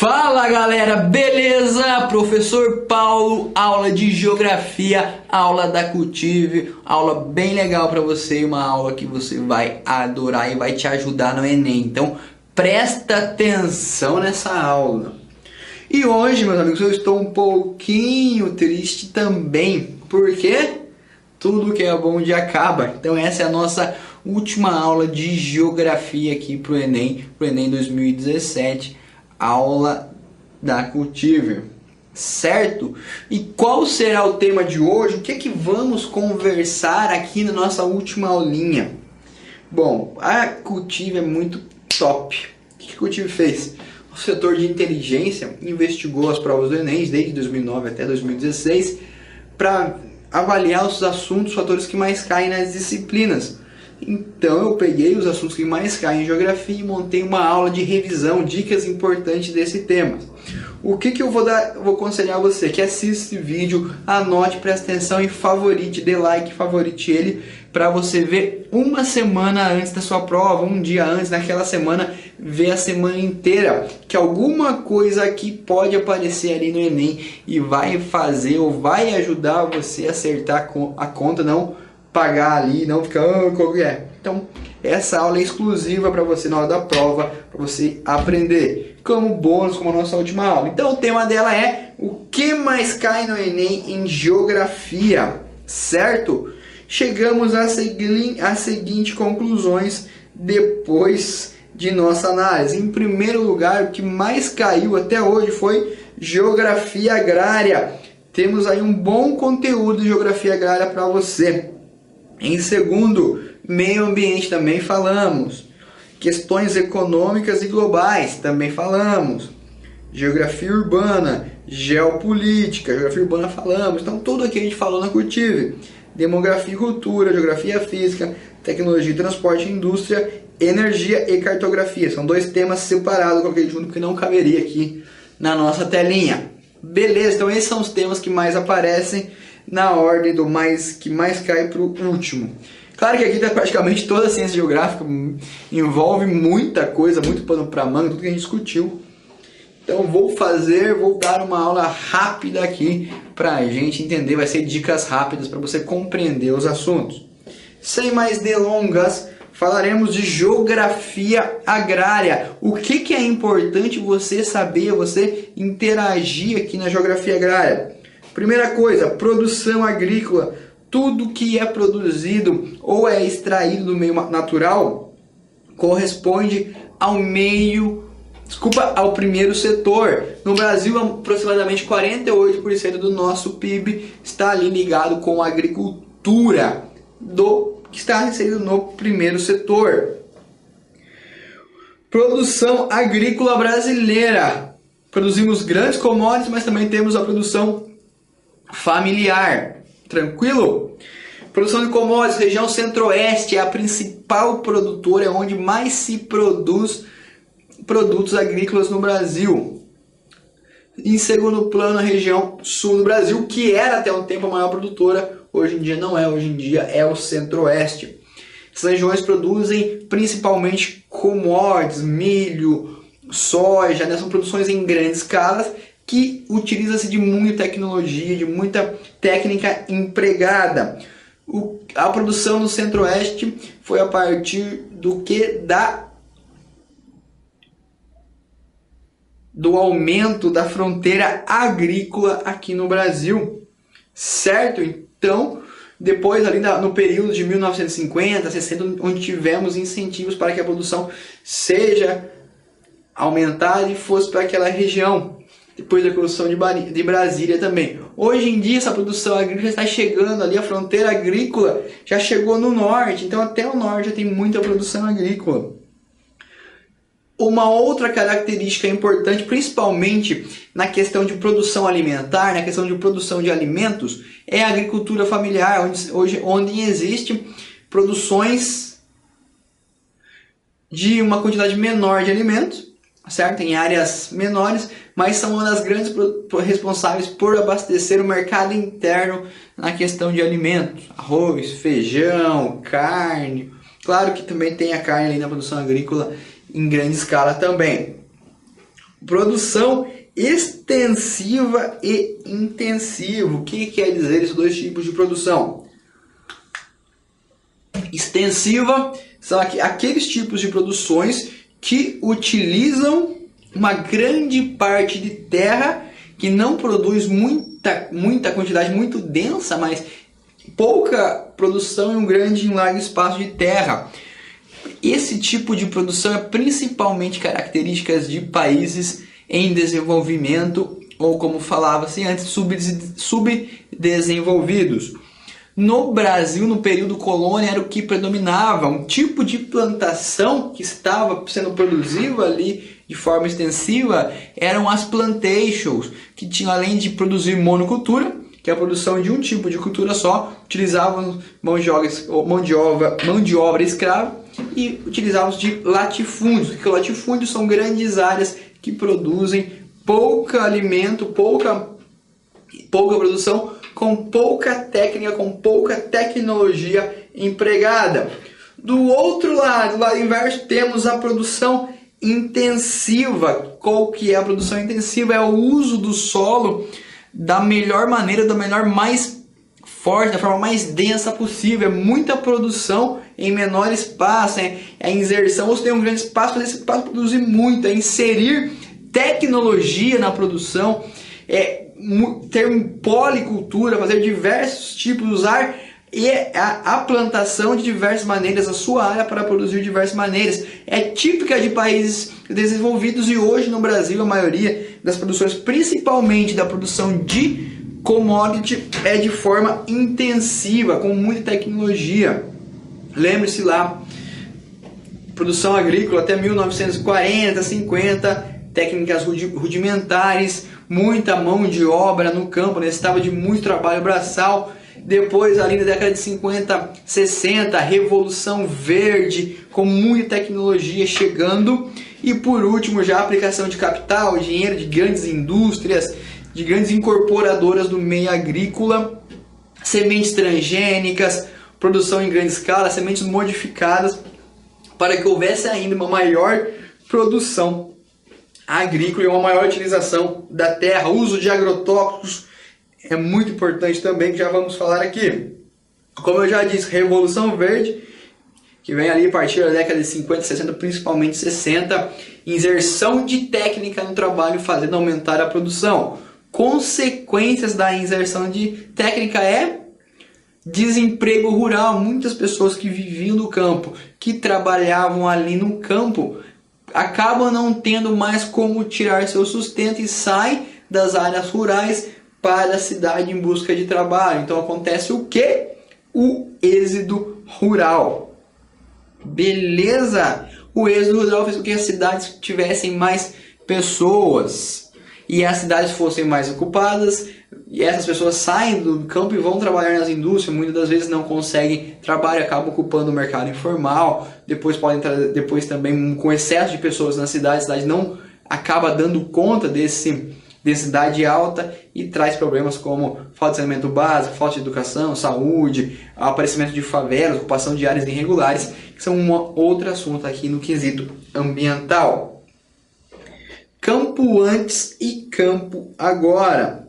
Fala galera, beleza? Professor Paulo, aula de geografia, aula da Cultive, aula bem legal para você, uma aula que você vai adorar e vai te ajudar no Enem. Então presta atenção nessa aula. E hoje, meus amigos, eu estou um pouquinho triste também, porque tudo que é bom um dia acaba. Então essa é a nossa última aula de geografia aqui para o Enem 2017. Aula da Cultive, certo? E qual será o tema de hoje? O que é que vamos conversar aqui na nossa última aulinha? Bom, a Cultive é muito top. O que a Cultive fez? O setor de inteligência investigou as provas do Enem desde 2009 até 2016 para avaliar os assuntos, os fatores que mais caem nas disciplinas. Então eu peguei os assuntos que mais caem em geografia e montei uma aula de revisão, dicas importantes desse tema. O que eu vou aconselhar você que assiste esse vídeo, anote, preste atenção e favorite, dê like, favorite ele para você ver uma semana antes da sua prova, um dia antes, naquela semana, ver a semana inteira, que alguma coisa aqui pode aparecer ali no Enem e vai fazer ou vai ajudar você a acertar a conta, não pagar ali, não ficar qual que é. Então essa aula é exclusiva para você na hora da prova, para você aprender, como bônus, como a nossa última aula. Então o tema dela é o que mais cai no Enem em geografia, certo? Chegamos às seguintes conclusões depois de nossa análise. Em primeiro lugar, o que mais caiu até hoje foi geografia agrária. Temos aí um bom conteúdo de geografia agrária para você. Em segundo, meio ambiente, também falamos. Questões econômicas e globais, também falamos. Geografia urbana, geopolítica, geografia urbana falamos. Então tudo aqui a gente falou na Cultive. Demografia e cultura, geografia física, tecnologia e transporte, indústria, energia e cartografia. São dois temas separados, coloquei junto porque não caberia aqui na nossa telinha. Beleza, então esses são os temas que mais aparecem na ordem do que mais cai para o último. Claro que aqui está praticamente toda a ciência geográfica, envolve muita coisa, muito pano para manga, tudo que a gente discutiu. Então vou dar uma aula rápida aqui para a gente entender, vai ser dicas rápidas para você compreender os assuntos. Sem mais delongas, falaremos de geografia agrária. O que é importante você saber, você interagir aqui na geografia agrária? Primeira coisa, produção agrícola. Tudo que é produzido ou é extraído do meio natural corresponde ao primeiro setor. No Brasil, aproximadamente 48% do nosso PIB está ali ligado com a agricultura, que está inserido no primeiro setor. Produção agrícola brasileira. Produzimos grandes commodities, mas também temos a produção familiar, tranquilo? Produção de commodities, região centro-oeste é a principal produtora, é onde mais se produz produtos agrícolas no Brasil. Em segundo plano, a região sul do Brasil, que era até um tempo a maior produtora, hoje em dia não é, hoje em dia é o centro-oeste. Essas regiões produzem principalmente commodities, milho, soja, né? São produções em grandes escalas, que utiliza-se de muita tecnologia, de muita técnica empregada. A produção no centro-oeste foi a partir do aumento da fronteira agrícola aqui no Brasil, certo? Então, depois ali no período de 1950, 60, onde tivemos incentivos para que a produção seja aumentada e fosse para aquela região. Depois da produção de Brasília também. Hoje em dia essa produção agrícola está chegando ali, a fronteira agrícola já chegou no norte, então até o norte já tem muita produção agrícola. Uma outra característica importante, principalmente na questão de produção alimentar, na questão de produção de alimentos, é a agricultura familiar, onde existe produções de uma quantidade menor de alimentos, certo? Em áreas menores, mas são uma das grandes responsáveis por abastecer o mercado interno na questão de alimentos. Arroz, feijão, carne. Claro que também tem a carne ali na produção agrícola em grande escala também. Produção extensiva e intensiva. O que quer dizer esses dois tipos de produção? Extensiva são aqueles tipos de produções que utilizam uma grande parte de terra, que não produz muita quantidade muito densa, mas pouca produção em um grande e largo espaço de terra. Esse tipo de produção é principalmente características de países em desenvolvimento, ou como falava-se antes, subdesenvolvidos. No Brasil, no período colônia, era o que predominava. Um tipo de plantação que estava sendo produzido ali de forma extensiva eram as plantations, que tinham, além de produzir monocultura, que é a produção de um tipo de cultura só, utilizavam mão de obra escrava e utilizavam de latifúndios, porque latifúndios são grandes áreas que produzem pouco alimento, pouca produção, com pouca técnica, com pouca tecnologia empregada. Do outro lado, lado inverso, temos a produção intensiva. Qual que é a produção intensiva? É o uso do solo da melhor maneira, mais forte, da forma mais densa possível. É muita produção em menor espaço, é a inserção. Ou se tem um grande espaço, fazer esse espaço produzir muito, é inserir tecnologia na produção, ter policultura, fazer diversos tipos, usar a plantação de diversas maneiras, a sua área para produzir de diversas maneiras. É típica de países desenvolvidos, e hoje no Brasil a maioria das produções, principalmente da produção de commodity, é de forma intensiva, com muita tecnologia. Lembre-se lá, produção agrícola até 1940, 50, técnicas rudimentares, muita mão de obra no campo, necessitava de muito trabalho braçal. Depois, ali na década de 50, 60, Revolução Verde, com muita tecnologia chegando. E por último, já a aplicação de capital, dinheiro de grandes indústrias, de grandes incorporadoras do meio agrícola, sementes transgênicas, produção em grande escala, sementes modificadas, para que houvesse ainda uma maior produção agrícola e uma maior utilização da terra. O uso de agrotóxicos é muito importante também, que já vamos falar aqui. Como eu já disse, Revolução Verde, que vem ali a partir da década de 50, 60, principalmente 60, inserção de técnica no trabalho, fazendo aumentar a produção. Consequências da inserção de técnica é desemprego rural. Muitas pessoas que viviam no campo, que trabalhavam ali no campo, acabam não tendo mais como tirar seu sustento e saem das áreas rurais para a cidade em busca de trabalho. Então acontece o quê? O êxodo rural. Beleza? O êxodo rural fez com que as cidades tivessem mais pessoas e as cidades fossem mais ocupadas, e essas pessoas saem do campo e vão trabalhar nas indústrias. Muitas das vezes não conseguem trabalho, acabam ocupando o mercado informal. Depois também, com excesso de pessoas na cidade, a cidade não acaba dando conta desse densidade alta e traz problemas como falta de saneamento básico, falta de educação, saúde, aparecimento de favelas, ocupação de áreas irregulares, que são um outro assunto aqui no quesito ambiental. Campo antes e campo agora.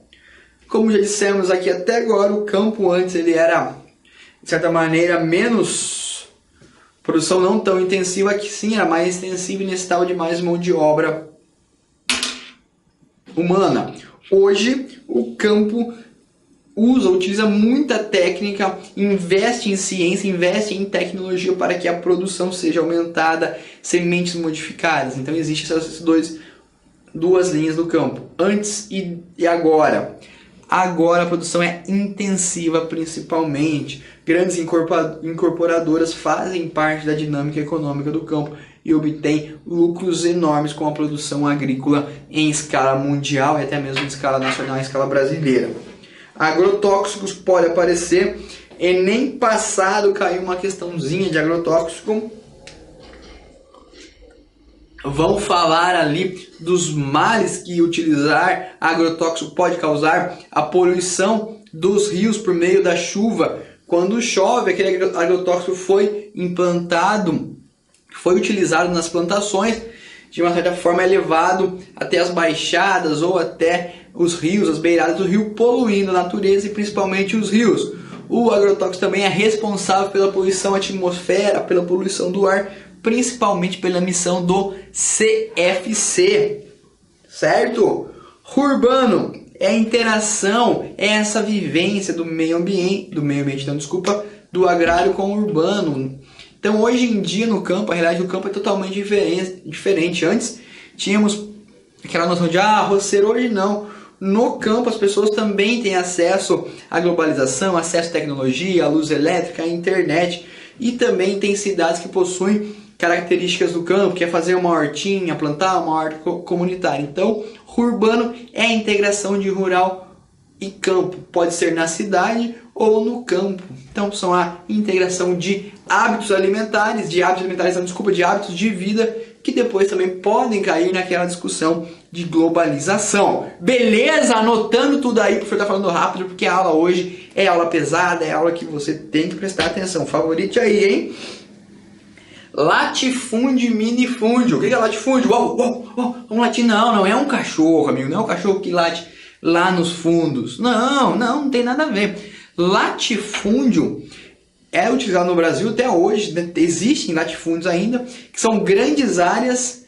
Como já dissemos aqui até agora, o campo antes ele era, de certa maneira, menos produção não tão intensiva, que sim, era mais extensiva e necessitava de mais mão de obra humana. Hoje o campo utiliza muita técnica, investe em ciência, investe em tecnologia para que a produção seja aumentada, sementes modificadas. Então existem essas duas linhas do campo, antes e agora. Agora a produção é intensiva principalmente. Grandes incorporadoras fazem parte da dinâmica econômica do campo e obtêm lucros enormes com a produção agrícola em escala mundial e até mesmo em escala nacional, em escala brasileira. Agrotóxicos pode aparecer, Enem passado caiu uma questãozinha de agrotóxico. Vão falar ali dos males que utilizar agrotóxico pode causar, a poluição dos rios por meio da chuva. Quando chove, aquele agrotóxico foi implantado, foi utilizado nas plantações, de uma certa forma é levado até as baixadas ou até os rios, as beiradas do rio, poluindo a natureza e principalmente os rios. O agrotóxico também é responsável pela poluição da atmosfera, pela poluição do ar, principalmente pela emissão do CFC, certo? Urbano é a interação, é essa vivência do meio ambiente, do agrário com o urbano. Então hoje em dia no campo, a realidade do campo é totalmente diferente. Antes tínhamos aquela noção de roceiro, hoje não. No campo as pessoas também têm acesso à globalização, acesso à tecnologia, à luz elétrica, à internet. E também tem cidades que possuem características do campo, que é fazer uma hortinha, plantar uma horta comunitária. Então, urbano é a integração de rural e campo. Pode ser na cidade ou no campo. Então, são a integração de hábitos alimentares, de hábitos de vida, que depois também podem cair naquela discussão de globalização. Beleza? Anotando tudo aí, porque eu estou falando rápido, porque a aula hoje é aula pesada, é aula que você tem que prestar atenção. Favorite aí, hein? Latifúndio e minifúndio. O que é latifúndio? Um latim não é um cachorro, amigo. Não é um cachorro que late lá nos fundos. Não tem nada a ver. Latifúndio é utilizado no Brasil até hoje, né? Existem latifúndios ainda, que são grandes áreas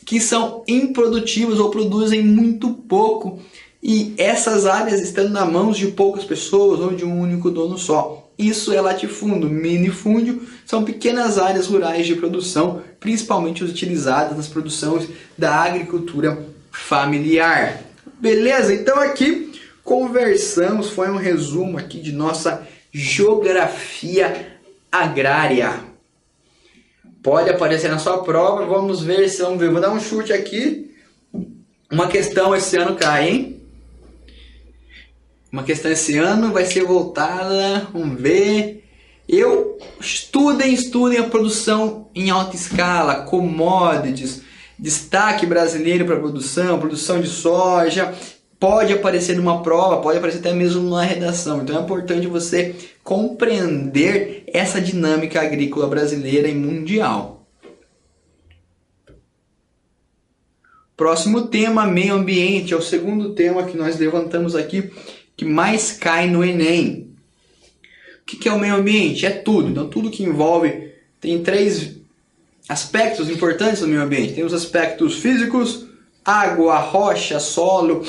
que são improdutivas ou produzem muito pouco. E essas áreas estão nas mãos de poucas pessoas ou de um único dono só. Isso é latifúndio. Minifúndio são pequenas áreas rurais de produção, principalmente utilizadas nas produções da agricultura familiar. Beleza? Então aqui conversamos, foi um resumo aqui de nossa geografia agrária. Pode aparecer na sua prova, vamos ver. Vou dar um chute aqui. Uma questão esse ano cai, hein? Uma questão esse ano vai ser voltada, vamos ver. Estudem a produção em alta escala, commodities, destaque brasileiro para produção de soja. Pode aparecer numa prova, pode aparecer até mesmo numa redação. Então é importante você compreender essa dinâmica agrícola brasileira e mundial. Próximo tema, meio ambiente, é o segundo tema que nós levantamos aqui, que mais cai no Enem. O que é o meio ambiente? É tudo. Então tudo que envolve, tem 3 aspectos importantes do meio ambiente. Tem os aspectos físicos, água, rocha, solo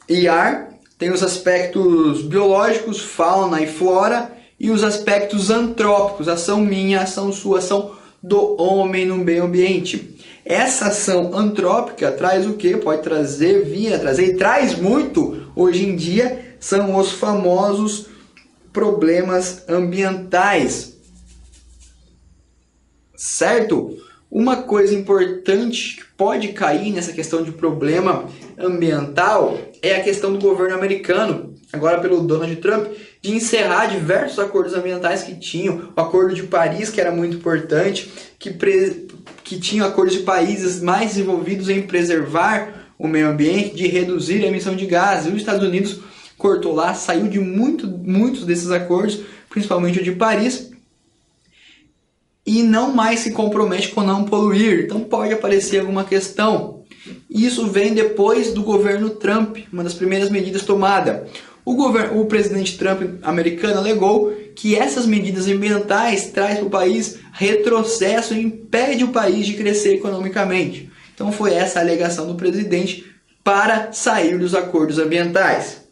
e ar. Tem os aspectos biológicos, fauna e flora. E os aspectos antrópicos, ação minha, ação sua, ação do homem no meio ambiente. Essa ação antrópica traz o que? Pode trazer, e traz muito hoje em dia, são os famosos problemas ambientais. Certo? Uma coisa importante que pode cair nessa questão de problema ambiental é a questão do governo americano, agora pelo Donald Trump, de encerrar diversos acordos ambientais que tinham. O Acordo de Paris, que era muito importante, que tinha acordos de países mais desenvolvidos em preservar o meio ambiente, de reduzir a emissão de gases. E os Estados Unidos cortou lá, saiu de muitos desses acordos, principalmente o de Paris, e não mais se compromete com não poluir. Então pode aparecer alguma questão. Isso vem depois do governo Trump, uma das primeiras medidas tomadas. O presidente Trump americano alegou que essas medidas ambientais trazem para o país retrocesso e impede o país de crescer economicamente. Então foi essa a alegação do presidente para sair dos acordos ambientais.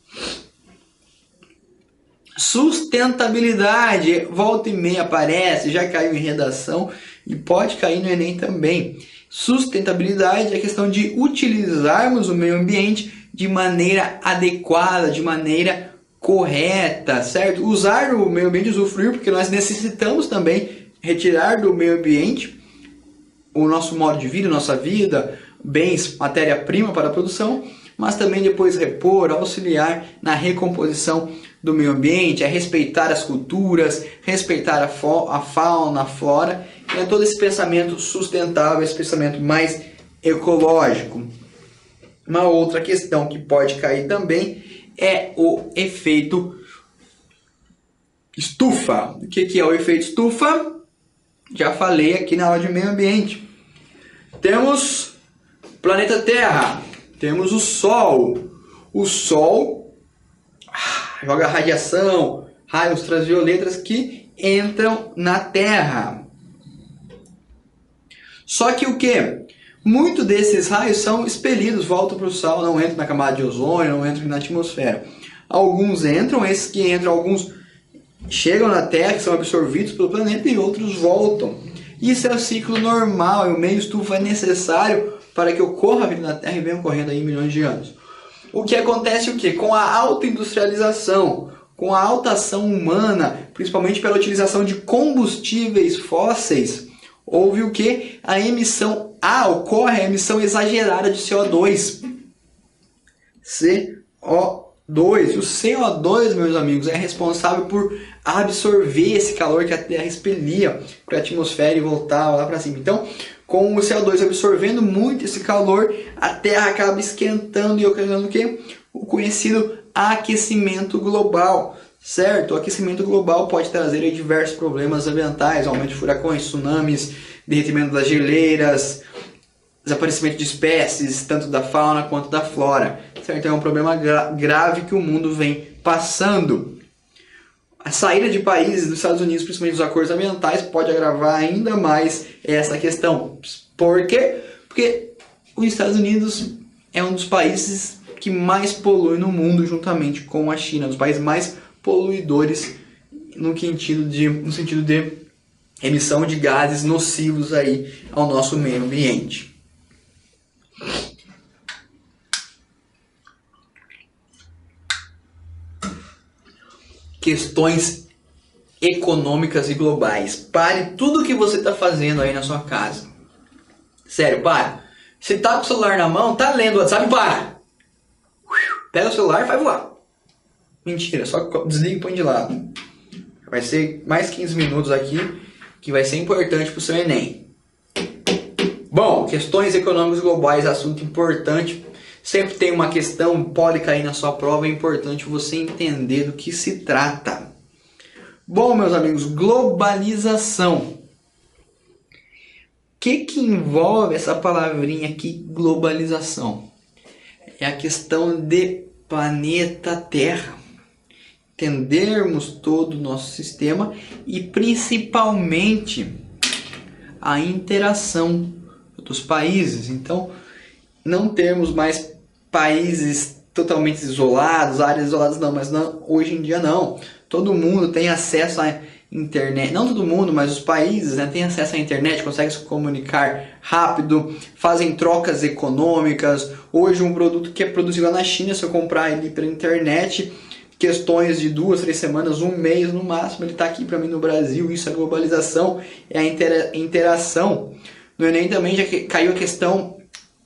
Sustentabilidade, volta e meia aparece, já caiu em redação e pode cair no Enem também. Sustentabilidade é a questão de utilizarmos o meio ambiente de maneira adequada, de maneira correta, certo? Usar o meio ambiente, usufruir, porque nós necessitamos também retirar do meio ambiente o nosso modo de vida, nossa vida, bens, matéria-prima para a produção, mas também depois repor, auxiliar na recomposição do meio ambiente, é respeitar as culturas, respeitar a fauna, a flora, é todo esse pensamento sustentável, esse pensamento mais ecológico. Uma outra questão que pode cair também é o efeito estufa. O que é o efeito estufa? Já falei aqui na aula de meio ambiente. Temos planeta Terra, temos o Sol. O Sol joga radiação, raios ultravioletas que entram na Terra. Só que o que? Muitos desses raios são expelidos, voltam para o Sol, não entram na camada de ozônio, não entram na atmosfera. Alguns entram, esses que entram, alguns chegam na Terra, que são absorvidos pelo planeta, e outros voltam. Isso é o ciclo normal, e o meio estufa é necessário para que ocorra a vida na Terra e venha ocorrendo aí em milhões de anos. O que acontece o quê? Com a alta industrialização, com a alta ação humana, principalmente pela utilização de combustíveis fósseis, houve o quê? Ocorre a emissão exagerada de CO2. CO2. O CO2, meus amigos, é responsável por absorver esse calor que a Terra expelia para a atmosfera e voltava lá para cima. Então, com o CO2 absorvendo muito esse calor, a Terra acaba esquentando e ocasionando o quê? O conhecido aquecimento global, certo? O aquecimento global pode trazer aí diversos problemas ambientais, aumento de furacões, tsunamis, derretimento das geleiras, desaparecimento de espécies, tanto da fauna quanto da flora, certo? É um problema grave que o mundo vem passando. A saída de países dos Estados Unidos, principalmente dos acordos ambientais, pode agravar ainda mais essa questão. Por quê? Porque os Estados Unidos é um dos países que mais polui no mundo, juntamente com a China, um dos países mais poluidores no sentido de emissão de gases nocivos aí ao nosso meio ambiente. Questões econômicas e globais. Pare tudo o que você está fazendo aí na sua casa. Sério, para. Você tá com o celular na mão, tá lendo o WhatsApp, para. Pega o celular e vai voar. Mentira, só desliga e põe de lado. Vai ser mais 15 minutos aqui, que vai ser importante para o seu Enem. Bom, questões econômicas globais, assunto importante. Sempre tem uma questão, pode cair na sua prova, é importante você entender do que se trata. Bom, meus amigos, globalização. O que envolve essa palavrinha aqui, globalização? É a questão de planeta Terra. Entendermos todo o nosso sistema e principalmente a interação dos países. Então, não temos mais países totalmente isolados, áreas isoladas não, mas não, hoje em dia não. Todo mundo tem acesso à internet, não todo mundo, mas os países, né, têm acesso à internet, conseguem se comunicar rápido, fazem trocas econômicas. Hoje um produto que é produzido lá na China, se eu comprar ele pela internet, questões de 2, 3 semanas, um mês no máximo, ele está aqui para mim no Brasil. Isso é globalização, é a interação. No Enem também já caiu a questão,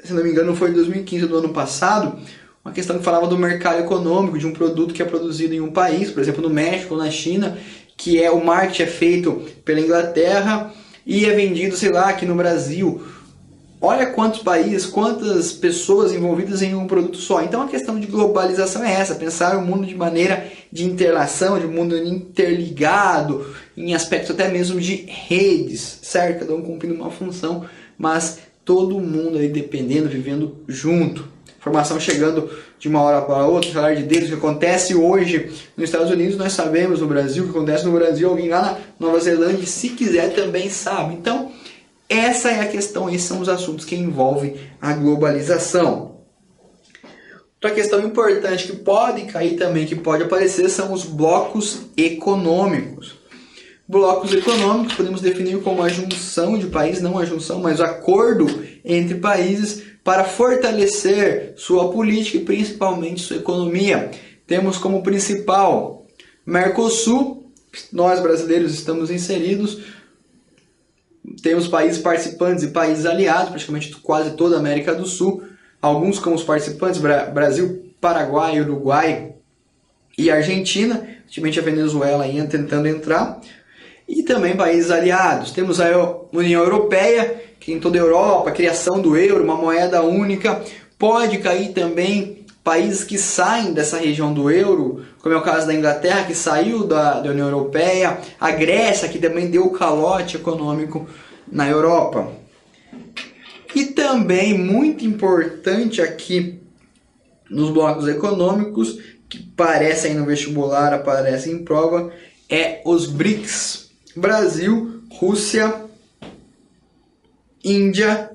se não me engano foi em 2015 do ano passado, uma questão que falava do mercado econômico de um produto que é produzido em um país, por exemplo no México ou na China, que o marketing é feito pela Inglaterra e é vendido, sei lá, aqui no Brasil. Olha quantos países, quantas pessoas envolvidas em um produto só. Então a questão de globalização é essa, pensar o mundo de maneira de interação, de um mundo interligado, em aspectos até mesmo de redes, certo? Cada um cumprindo uma função, mas todo mundo aí dependendo, vivendo junto. Informação chegando de uma hora para outra, falar de Deus, o que acontece hoje nos Estados Unidos, nós sabemos no Brasil, o que acontece no Brasil, alguém lá na Nova Zelândia, se quiser, também sabe. Então, essa é a questão, esses são os assuntos que envolvem a globalização. Outra questão importante que pode cair também, que pode aparecer, são os blocos econômicos. Blocos econômicos podemos definir como a junção de países, não a junção, mas o acordo entre países para fortalecer sua política e principalmente sua economia. Temos como principal Mercosul, nós brasileiros estamos inseridos. Temos países participantes e países aliados, praticamente quase toda a América do Sul. Alguns como os participantes, Brasil, Paraguai, Uruguai e Argentina. Ultimamente a Venezuela ainda tentando entrar. E também países aliados. Temos a União Europeia, que em toda a Europa, a criação do euro, uma moeda única. Pode cair também países que saem dessa região do euro, como é o caso da Inglaterra, que saiu da União Europeia, a Grécia, que também deu calote econômico na Europa. E também muito importante aqui nos blocos econômicos, que aparecem no vestibular, aparecem em prova, é os BRICS: Brasil, Rússia, Índia,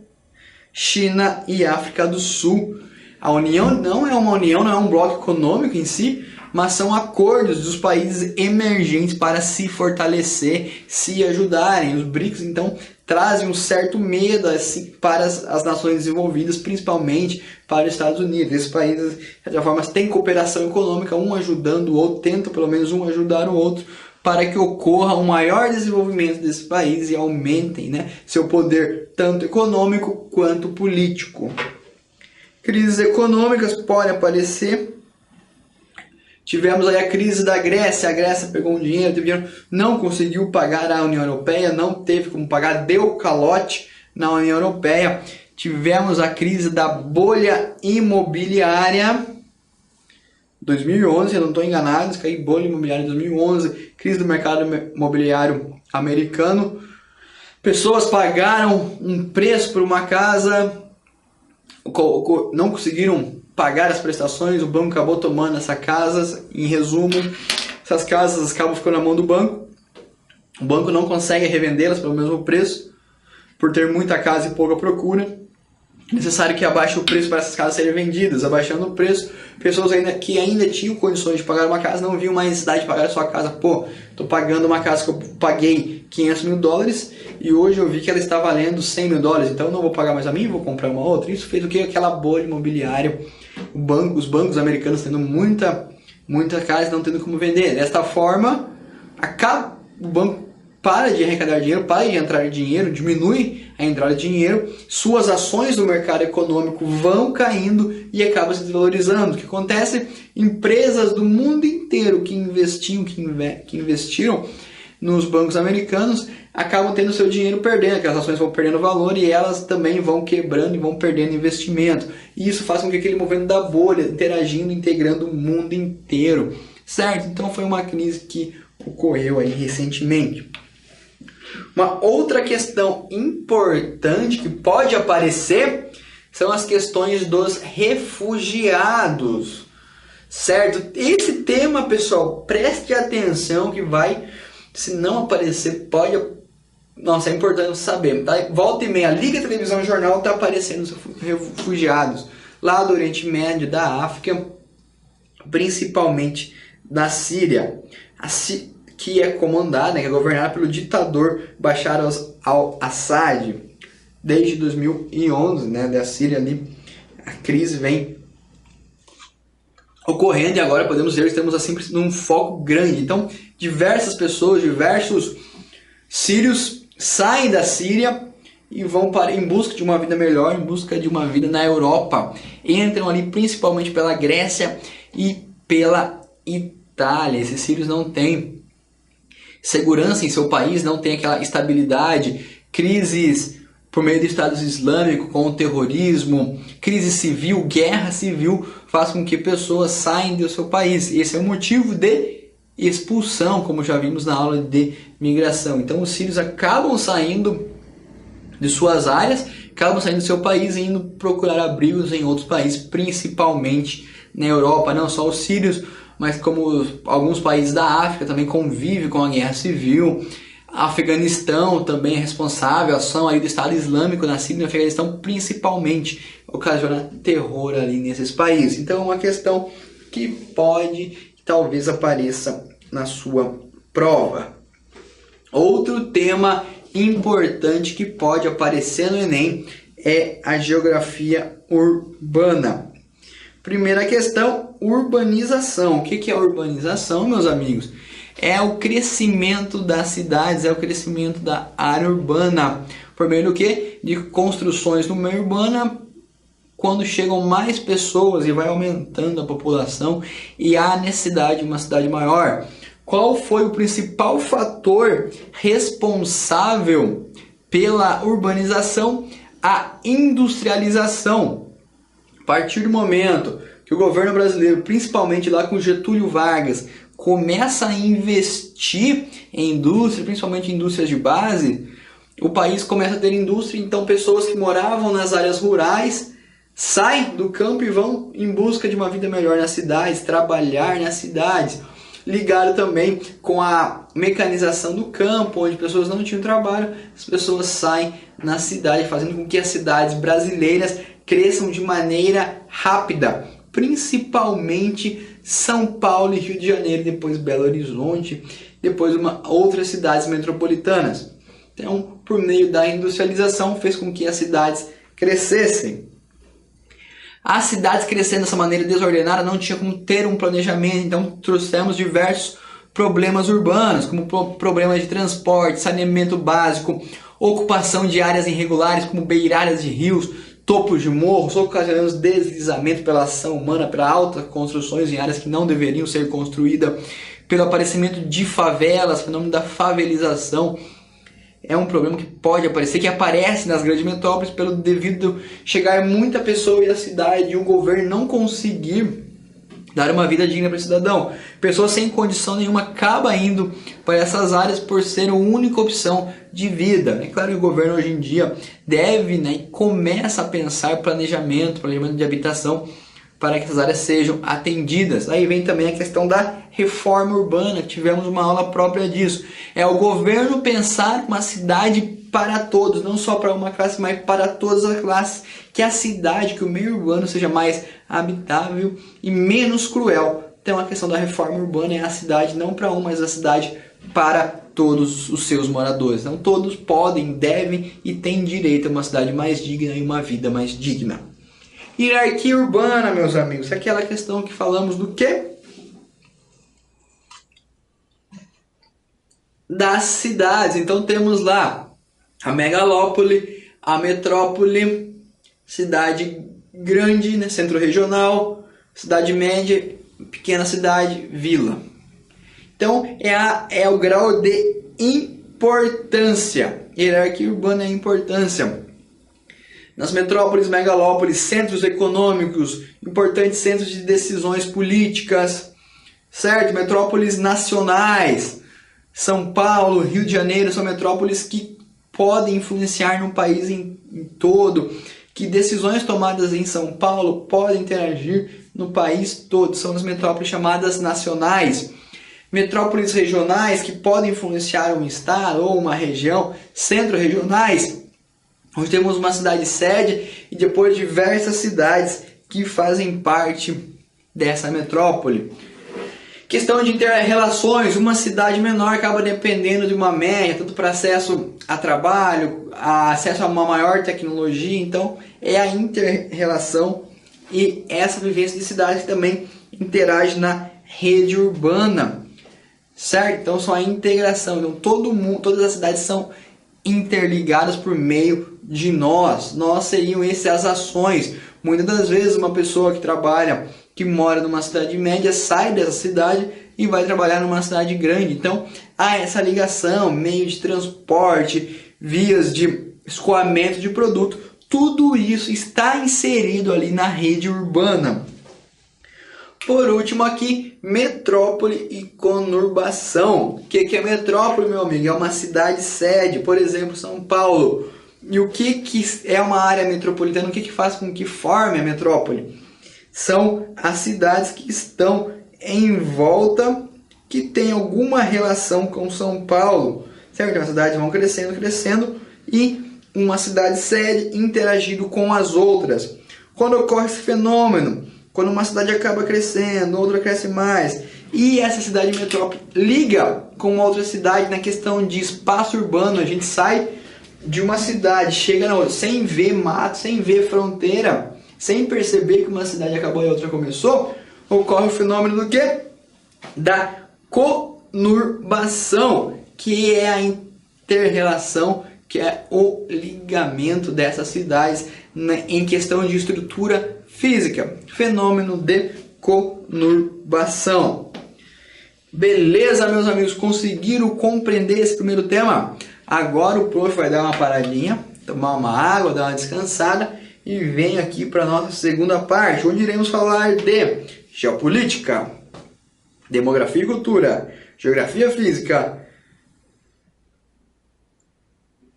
China e África do Sul. A União não é uma união, não é um bloco econômico em si, mas são acordos dos países emergentes para se fortalecer, se ajudarem. Os BRICS, então, trazem um certo medo assim, para as nações desenvolvidas, principalmente para os Estados Unidos. Esses países, de certa forma, têm cooperação econômica, um ajudando o outro, tentam pelo menos um ajudar o outro, para que ocorra um maior desenvolvimento desses países e aumentem, né, seu poder tanto econômico quanto político. Crises econômicas podem aparecer. Tivemos aí a crise da Grécia. A Grécia pegou um dinheiro, não conseguiu pagar à União Europeia, não teve como pagar, deu calote na União Europeia. Tivemos a crise da bolha imobiliária 2011, eu não estou enganado, caiu bolha imobiliária em 2011, crise do mercado imobiliário americano. Pessoas pagaram um preço por uma casa, não conseguiram pagar as prestações, o banco acabou tomando essas casas. Em resumo, essas casas acabam ficando na mão do banco. O banco não consegue revendê-las pelo mesmo preço, por ter muita casa e pouca procura. É necessário que abaixe o preço para essas casas serem vendidas. Abaixando o preço, pessoas que ainda tinham condições de pagar uma casa não viam mais necessidade de pagar a sua casa. Pô, estou pagando uma casa que eu paguei $500 mil e hoje eu vi que ela está valendo $100 mil, então eu não vou pagar mais a mim, vou comprar uma outra. Isso fez o que? Aquela bolha imobiliária, os bancos americanos tendo muita casa, não tendo como vender. Desta forma, o banco para de arrecadar dinheiro, para de entrar dinheiro, diminui a entrada de dinheiro, suas ações do mercado econômico vão caindo e acabam se desvalorizando. O que acontece? Empresas do mundo inteiro que investiram nos bancos americanos acabam tendo seu dinheiro perdendo, aquelas ações vão perdendo valor e elas também vão quebrando e vão perdendo investimento. E isso faz com que aquele movimento da bolha, interagindo, integrando o mundo inteiro, certo? Então foi uma crise que ocorreu aí recentemente. Uma outra questão importante que pode aparecer são as questões dos refugiados, certo? Esse tema, pessoal, preste atenção que vai, se não aparecer, pode... Nossa, é importante saber, tá? Volta e meia, liga a televisão, o jornal, tá aparecendo os refugiados lá do Oriente Médio, da África, principalmente da Síria. Que é comandada, que é governada pelo ditador Bashar al-Assad desde 2011, né, da Síria ali. A crise vem ocorrendo e agora podemos ver que estamos assim num foco grande. Então, diversas pessoas, diversos sírios saem da Síria e vão em busca de uma vida melhor, em busca de uma vida na Europa. Entram ali principalmente pela Grécia e pela Itália. Esses sírios não têm segurança em seu país, não tem aquela estabilidade, crises por meio do Estado Islâmico com o terrorismo, crise civil, guerra civil, faz com que pessoas saiam do seu país. Esse é o motivo de expulsão, como já vimos na aula de migração. Então os sírios acabam saindo de suas áreas, acabam saindo do seu país e indo procurar abrigos em outros países, principalmente na Europa. Não só os sírios, mas como alguns países da África também convivem com a guerra civil. Afeganistão também é responsável, a ação ali do Estado Islâmico na Síria e no Afeganistão principalmente ocasiona terror ali nesses países. Então é uma questão que talvez apareça na sua prova. Outro tema importante que pode aparecer no Enem é a geografia urbana. Primeira questão, urbanização. O que é urbanização, meus amigos? É o crescimento das cidades, é o crescimento da área urbana. Por meio do quê? De construções no meio urbano, quando chegam mais pessoas e vai aumentando a população e há necessidade de uma cidade maior. Qual foi o principal fator responsável pela urbanização? A industrialização. A partir do momento que o governo brasileiro, principalmente lá com Getúlio Vargas, começa a investir em indústria, principalmente em indústrias de base, o país começa a ter indústria, então pessoas que moravam nas áreas rurais saem do campo e vão em busca de uma vida melhor nas cidades, trabalhar nas cidades. Ligado também com a mecanização do campo, onde pessoas não tinham trabalho, as pessoas saem na cidade, fazendo com que as cidades brasileiras cresçam de maneira rápida, principalmente São Paulo e Rio de Janeiro, depois Belo Horizonte, depois outras cidades metropolitanas. Então, por meio da industrialização, fez com que as cidades crescessem. As cidades crescendo dessa maneira desordenada não tinha como ter um planejamento, então trouxemos diversos problemas urbanos, como problemas de transporte, saneamento básico, ocupação de áreas irregulares como beiradas de rios, topos de morros, ocasionando deslizamento pela ação humana, pela alta construções em áreas que não deveriam ser construídas, pelo aparecimento de favelas, fenômeno da favelização. É um problema que pode aparecer, que aparece nas grandes metrópoles pelo devido chegar muita pessoa e a cidade e o governo não conseguir dar uma vida digna para o cidadão. Pessoas sem condição nenhuma acabam indo para essas áreas por ser a única opção de vida. É claro que o governo hoje em dia deve, e começa a pensar planejamento de habitação para que essas áreas sejam atendidas. Aí vem também a questão da reforma urbana, tivemos uma aula própria disso. É o governo pensar uma cidade para todos, não só para uma classe, mas para todas as classes. Que a cidade, que o meio urbano seja mais habitável e menos cruel. Então a questão da reforma urbana é a cidade não para um, mas a cidade para todos os seus moradores. Então todos podem, devem e têm direito a uma cidade mais digna e uma vida mais digna. Hierarquia urbana, meus amigos, é aquela questão que falamos do quê? Das cidades. Então temos lá a megalópole, a metrópole, cidade grande, centro regional, cidade média, pequena cidade, vila. Então é o grau de importância. Hierarquia urbana é a importância. Nas metrópoles, megalópolis, centros econômicos, importantes centros de decisões políticas, certo? Metrópoles nacionais, São Paulo, Rio de Janeiro, são metrópoles que podem influenciar no país em todo, que decisões tomadas em São Paulo podem interagir no país todo, são as metrópoles chamadas nacionais. Metrópoles regionais que podem influenciar um estado ou uma região, centro-regionais, onde temos uma cidade sede e depois diversas cidades que fazem parte dessa metrópole. Questão de inter-relações, uma cidade menor acaba dependendo de uma média, tanto para acesso a trabalho, acesso a uma maior tecnologia, então é a inter-relação e essa vivência de cidade que também interage na rede urbana, certo? Então são a integração, então todas as cidades são interligadas por meio de nós seriam essas ações. Muitas das vezes uma pessoa que trabalha, que mora numa cidade média, sai dessa cidade e vai trabalhar numa cidade grande. Então há essa ligação, meio de transporte, vias de escoamento de produto, tudo isso está inserido ali na rede urbana. Por último aqui, metrópole e conurbação. O que é metrópole, meu amigo? É uma cidade sede, por exemplo, São Paulo. E o que é uma área metropolitana? O que faz com que forme a metrópole? São as cidades que estão em volta, que tem alguma relação com São Paulo. Certo? As cidades vão crescendo e uma cidade sede interagindo com as outras. Quando ocorre esse fenômeno, quando uma cidade acaba crescendo, outra cresce mais, e essa cidade metrópole liga com uma outra cidade na questão de espaço urbano, a gente sai de uma cidade, chega na outra, sem ver mato, sem ver fronteira, sem perceber que uma cidade acabou e a outra começou, ocorre o fenômeno do quê? Da conurbação, que é a inter-relação, que é o ligamento dessas cidades em questão de estrutura física, fenômeno de conurbação. Beleza, meus amigos, conseguiram compreender esse primeiro tema? Agora o prof vai dar uma paradinha, tomar uma água, dar uma descansada e vem aqui para a nossa segunda parte, onde iremos falar de geopolítica, demografia e cultura, geografia física,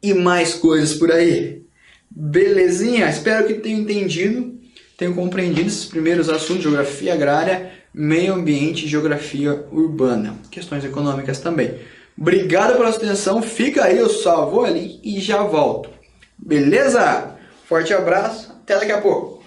e mais coisas por aí. Belezinha? Espero que tenham entendido, tenham compreendido esses primeiros assuntos: geografia agrária, meio ambiente e geografia urbana. Questões econômicas também. Obrigado pela sua atenção. Fica aí, eu só vou ali e já volto. Beleza? Forte abraço. Até daqui a pouco.